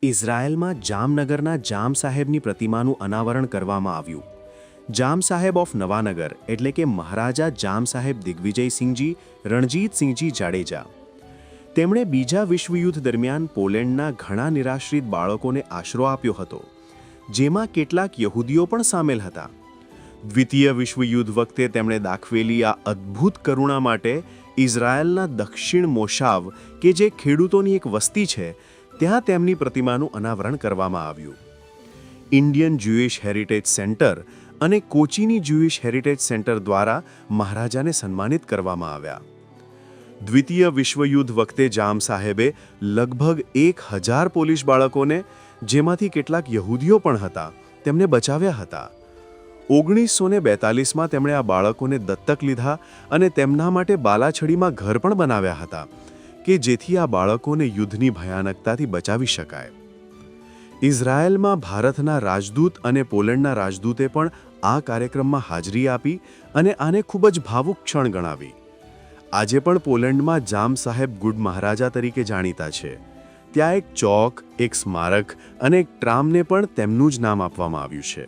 ઇઝરાયલમાં જામનગરના જામ સાહેબની પ્રતિમાનું અનાવરણ કરવામાં આવ્યું. જામ સાહેબ ઓફ નવાનગર એટલે કે મહારાજા જામ સાહેબ દિગ્વિજયસિંહજી રણજીતસિંહજી જાડેજા. તેમણે બીજા વિશ્વયુદ્ધ દરમિયાન પોલેન્ડના ઘણા નિરાશ્રિત બાળકોને આશરો આપ્યો હતો, જેમાં કેટલાક યહૂદીઓ પણ સામેલ હતા. દ્વિતીય વિશ્વયુદ્ધ વખતે તેમણે દાખવેલી આ અદ્ભુત કરુણા માટે ઇઝરાયલના દક્ષિણ મોશાવ કે જે ખેડૂતોની એક વસ્તી છે, ત્યાં તેમની પ્રતિમાનું અનાવરણ કરવામાં આવ્યું. ઇન્ડિયન જ્યુઇશ હેરિટેજ સેન્ટર અને કોચીની જ્યુઇશ હેરિટેજ સેન્ટર દ્વારા મહારાજાને સન્માનિત કરવામાં આવ્યા. દ્વિતીય વિશ્વયુદ્ધ વખતે જામ સાહેબે લગભગ 1000 પોલિશ બાળકોને, જેમાંથી કેટલાક યહૂદીઓ પણ હતા, તેમને બચાવ્યા હતા. 1942માં તેમણે આ બાળકોને દત્તક લીધા અને તેમના માટે બાલાછડીમાં ઘર પણ બનાવ્યા હતા કે જેથી આ બાળકોને યુદ્ધની ભયાનકતાથી બચાવી શકાય. ઇઝરાયલમાં ભારતના રાજદૂત અને પોલેન્ડના રાજદૂતે પણ આ કાર્યક્રમમાં હાજરી આપી અને આને ખૂબ જ ભાવુક ક્ષણ ગણાવી. આજે પણ પોલેન્ડમાં જામ સાહેબ ગુડ મહારાજા તરીકે જાણીતા છે. ત્યાં એક ચોક, એક સ્મારક અને એક ટ્રામને પણ તેમનું જ નામ આપવામાં આવ્યું છે.